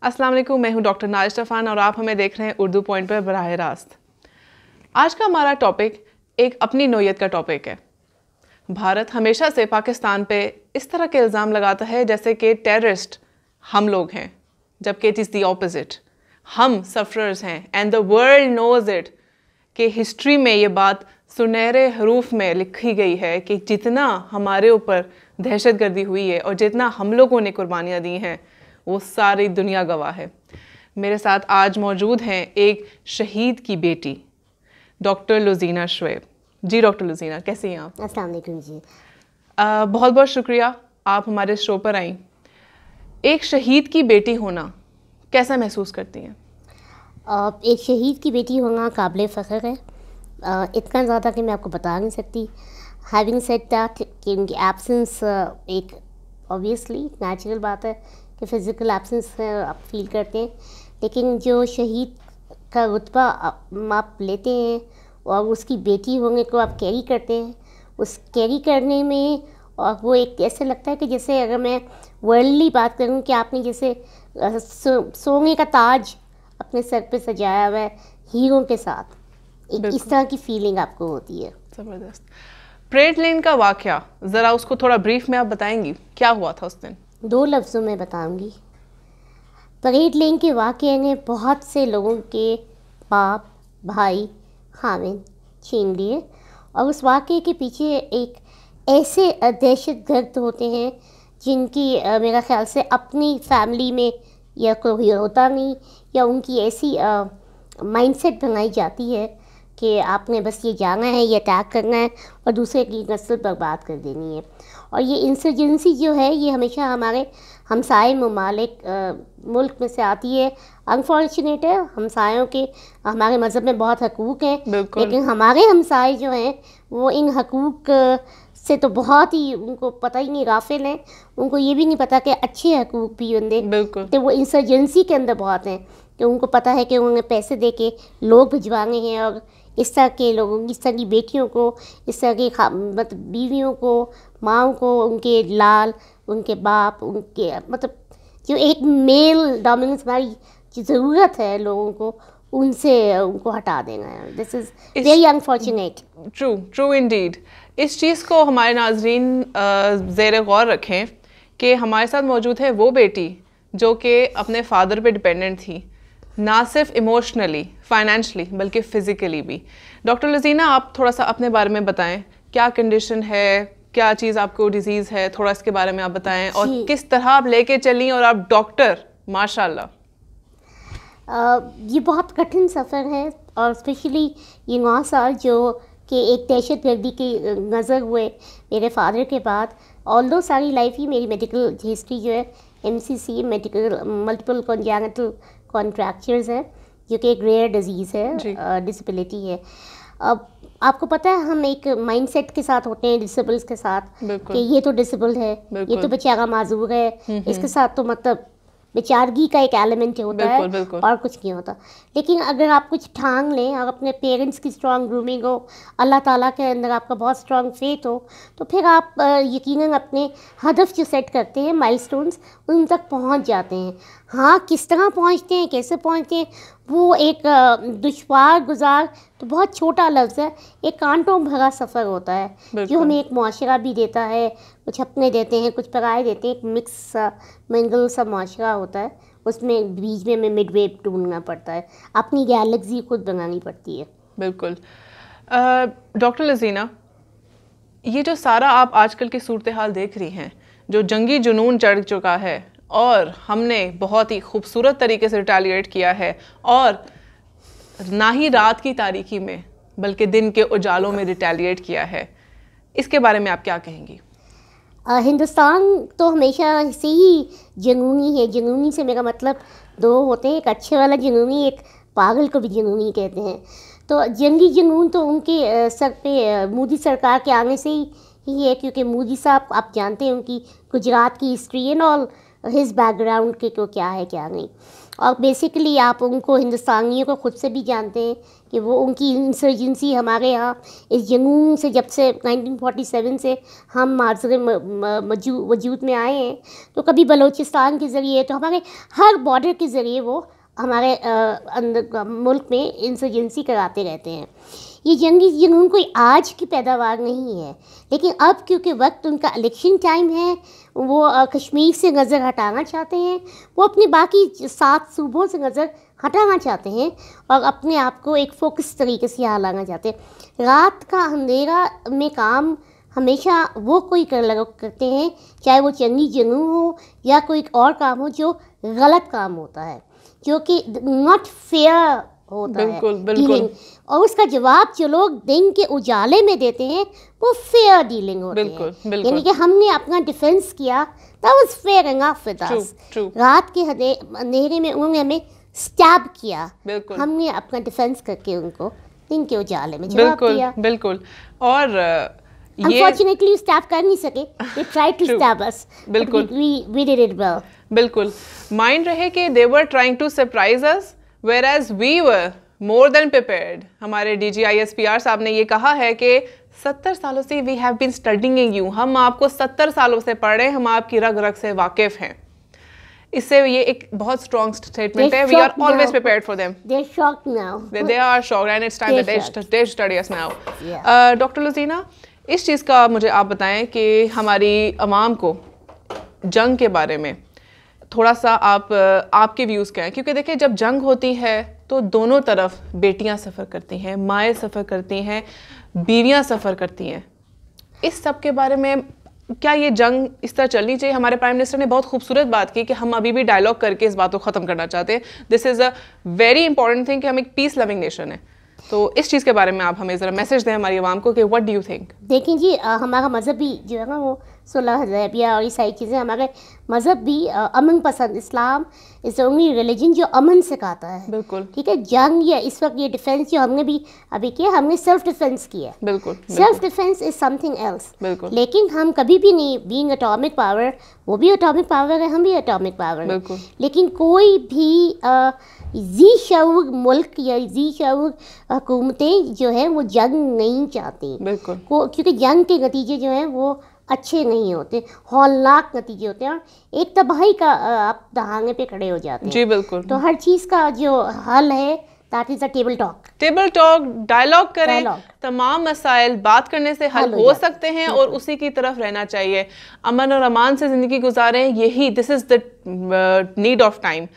अस्सलाम वालेकुम, मैं हूं डॉक्टर नाजिश अफ़ान और आप हमें देख रहे हैं उर्दू पॉइंट पर बराह रास्त। आज का हमारा टॉपिक एक अपनी नौयत का टॉपिक है। भारत हमेशा से पाकिस्तान पे इस तरह के इल्ज़ाम लगाता है जैसे कि टेररिस्ट हम लोग हैं, जबकि इट इज़ दी ऑपोजिट, हम सफ़रर्स हैं and the world knows it कि हिस्ट्री में ये बात सुनहरे हरूफ में लिखी गई है कि जितना हमारे ऊपर दहशतगर्दी हुई है और जितना हम लोगों ने कुर्बानियाँ दी हैं वो सारी दुनिया गवाह है। मेरे साथ आज मौजूद हैं एक शहीद की बेटी डॉक्टर लुज़ीना शुएब। जी डॉक्टर लुज़ीना, कैसी हैं आप? अस्सलाम वालेकुम जी। बहुत बहुत शुक्रिया आप हमारे शो पर आई। एक शहीद की बेटी होना कैसा महसूस करती हैं? एक शहीद की बेटी होना काबिल फ़ख्र है। इतना ज़्यादा कि मैं आपको बता नहीं सकती। हैविंग सेड दैट कि उनकी एब्सेंस एक ऑब्वियसली नेचुरल बात है कि फ़िज़िकल एब्सेंस आप फील करते हैं, लेकिन जो शहीद का रुतबा आप लेते हैं और उसकी बेटी होने को आप कैरी करते हैं, उस कैरी करने में और वो एक ऐसे लगता है कि जैसे अगर मैं वर्ल्डली बात करूं कि आपने जैसे सोने का ताज अपने सर पे सजाया हुआ है हीरों के साथ, एक इस तरह की फीलिंग आपको होती है। ज़बरदस्त। परेड लेन का वाक़या ज़रा उसको थोड़ा ब्रीफ में आप बताएंगी, क्या हुआ था उस दिन? 2 लफ्ज़ों में बताऊंगी। परेड लेन के वाक़ये ने बहुत से लोगों के बाप, भाई, खामिन छीन लिए और उस वाक़ये के पीछे एक ऐसे दहशतगर्द होते हैं जिनकी मेरा ख़्याल से अपनी फैमिली में या कोई होता नहीं, या उनकी ऐसी माइंडसेट बनाई जाती है कि आपने बस ये जाना है, ये अटैक करना है और दूसरे की नस्ल बर्बाद कर देनी है। और ये इंसर्जेंसी जो है ये हमेशा हमारे हमसाए ममालिक मुल्क में से आती है। अनफॉर्चुनेट है, हमसायों के हमारे मज़हब में बहुत हकूक़ हैं, लेकिन हमारे हमसाए जो हैं वो इन हकूक़ से तो बहुत ही उनको पता ही नहीं, गाफिल हैं। उनको ये भी नहीं पता कि अच्छे हकूक़ भी होंगे, तो वो इंसर्जेंसी के अंदर बहुत हैं कि उनको पता है कि उन्हें पैसे दे के लोग भिजवाने हैं और इस तरह के लोगों, इस तरह की बेटियों को, इस तरह की मतलब बीवियों को, माँओं को, उनके लाल, उनके बाप, उनके मतलब जो एक मेल डोमिनेंस हमारी जो ज़रूरत है लोगों को, उनसे उनको हटा देना है। This is very unfortunate. True Indeed. इस चीज़ को हमारे नाजरीन ज़ेर गौर रखें कि हमारे साथ मौजूद है वो बेटी जो कि अपने फादर पे डिपेंडेंट थी, ना सिर्फ इमोशनली, फाइनेंशली, बल्कि फ़िज़िकली भी। डॉक्टर लुज़ीना, आप थोड़ा सा अपने बारे में बताएं, क्या कंडीशन है, क्या चीज़ आपको डिजीज़ है, थोड़ा इसके बारे में आप बताएं और किस तरह आप लेके चली और आप डॉक्टर माशाल्लाह। ये बहुत कठिन सफ़र है और स्पेशली ये 9 साल जो कि एक दहशतगर्दी की नज़र हुए मेरे फादर के बाद। ऑल्दो सारी लाइफ ही मेरी मेडिकल हिस्ट्री जो है MCC, medical multiple congenital contractures है, जो कि एक रेयर डिजीज़ है, डिसेबिलिटी है। अब आपको पता है हम एक माइंडसेट के साथ होते हैं डिसेबल्स के साथ कि ये तो डिसेबल है, ये तो बेचारा माजूर है, इसके साथ तो मतलब बेचारगी का एक एलिमेंट होता है और कुछ नहीं होता। लेकिन अगर आप कुछ ठान लें और अपने पेरेंट्स की स्ट्रॉन्ग ग्रूमिंग हो, अल्लाह ताला के अंदर आपका बहुत स्ट्रॉन्ग फेथ हो, तो फिर आप यकीनन अपने हदफ जो सेट करते हैं, माइलस्टोन्स, उन तक पहुंच जाते हैं। हाँ, किस तरह पहुंचते हैं, कैसे पहुंचते हैं, वो एक दुश्वार गुजार तो बहुत छोटा लफ्ज़ है, एक कांटों भरा सफ़र होता है जो हमें एक मुआशरा भी देता है, कुछ अपने देते हैं, कुछ पराए देते हैं, एक मिक्स सा मिंगल सा मुआशरा होता है। उसमें बीच में हमें मिड वे ढूंढना पड़ता है, अपनी गैलेक्सी खुद बनानी पड़ती है। बिल्कुल। डॉक्टर लुज़ीना, ये जो सारा आप आजकल की सूरत हाल देख रही हैं, जो जंगी जुनून चढ़ चुका है और हमने बहुत ही खूबसूरत तरीके से रिटेलिएट किया है और ना ही रात की तारीकी में बल्कि दिन के उजालों में रिटेलिएट किया है, इसके बारे में आप क्या कहेंगी? हिंदुस्तान तो हमेशा से ही जुनूनी है। जुनूनी से मेरा मतलब 2 होते हैं, एक अच्छे वाला जुनूनी, एक पागल को भी जुनूनी कहते हैं। तो जंगी जुनून तो उनके सर पे मोदी सरकार के आने से ही है, क्योंकि मोदी साहब आप जानते हैं उनकी गुजरात की history and all, his background के को क्या है क्या नहीं। और बेसिकली आप उनको हिंदुस्तानियों को खुद से भी जानते हैं कि वो उनकी इंसर्जेंसी हमारे यहाँ इस जंगून से जब से 1947 से हम माजरे वजूद में आए हैं, तो कभी बलूचिस्तान के ज़रिए, तो हमारे हर बॉर्डर के ज़रिए वो हमारे अंदर मुल्क में इंसर्जेंसी कराते रहते हैं। ये जंगी जुनून कोई आज की पैदावार नहीं है, लेकिन अब क्योंकि वक्त उनका इलेक्शन टाइम है, वो कश्मीर से नज़र हटाना चाहते हैं, वो अपने बाकी 7 सूबों से नज़र हटाना चाहते हैं और अपने आप को एक फोकस तरीके से यहाँ लाना चाहते हैं। रात का अंधेरा में काम हमेशा वो कोई करते हैं, चाहे वो जंगी जुनून हो या कोई और काम हो जो गलत काम होता है, जो कि नॉट फेयर होता बिल्कुल, है बिल्कुल। डीलिंग, और उसका जवाब जो लोग दिन के उजाले में देते हैं वो फेयर डीलिंग होती बिल्कुल, है। बिल्कुल। यानी कि हमने अपना डिफेंस किया, that was fair enough with us. True. रात के अंधेरे में उन्होंने हमें स्टैब किया, बिल्कुल। हमने अपना डिफेंस करके उनको दिन के उजाले में जवाब दिया। बिल्कुल। और ये अनफॉर्चुनेटली स्टैब कर नहीं सके, they tried to stab us, बिल्कुल। We did it well. बिल्कुल। माइंड रहे कि they were trying to surprise us whereas we were more than prepared। हमारे DGISPR साहब ने ये कहा है कि 70 सालों से we have been studying you, हम आपको 70 सालों से पढ़ रहे हैं, हम आपकी रग रग से वाकिफ हैं। इससे ये एक बहुत स्ट्रॉन्ग स्टेटमेंट है। We are always prepared for them। They're shocked now। They are shocked and it's time that they study us now। Doctor लुजीना, इस चीज़ का मुझे आप बताएं कि हमारी अवाम को जंग के बारे में थोड़ा सा आपके व्यूज़ क्या हैं, क्योंकि देखिए जब जंग होती है तो दोनों तरफ बेटियां सफ़र करती हैं, माएँ सफ़र करती हैं, बीवियां सफ़र करती हैं। इस सब के बारे में क्या ये जंग इस तरह चलनी चाहिए? हमारे प्राइम मिनिस्टर ने बहुत खूबसूरत बात की कि हम अभी भी डायलॉग करके इस बात को ख़त्म करना चाहते हैं। This is a very important thing कि हम एक पीस लविंग नेशन है। तो इस चीज़ के बारे में आप हमें ज़रा मैसेज दें हमारी आवाम को कि व्हाट डू यू थिंक? देखिए जी, हमारा मज़हब भी जो है ना वो सुलह ज़ैबिया और ये सारी चीज़ें, हमारे मज़हब भी अमन पसंद, इस्लाम इज़ ओनली रिलीजन जो अमन सिखाता है। बिल्कुल। ठीक है, जंग या इस वक्त ये डिफेंस जो हमने भी अभी किया, हमने सेल्फ डिफेंस किया। बिल्कुल। Self defence is something else. बिल्कुल। लेकिन हम कभी भी नहीं, बीइंग एटॉमिक पावर, वो भी एटॉमिक पावर है, हम भी एटॉमिक पावर है। बिल्कुल। लेकिन कोई भी जी शऊर मुल्क या जी शऊर हुकूमतें जो है वो जंग नहीं चाहती। बिल्कुल। क्योंकि जंग के नतीजे जो हैं वो अच्छे नहीं होते, हौलनाक नतीजे होते हैं और एक तबाही का आप दहाने पे खड़े हो जाते हैं। जी बिल्कुल। तो हर चीज़ का जो हल है that is a table talk, dialogue करें। तमाम मसाइल बात करने से हल हो सकते हैं और उसी की तरफ रहना चाहिए। अमन और अमान से ज़िंदगी गुजारें, यही this is the need of time.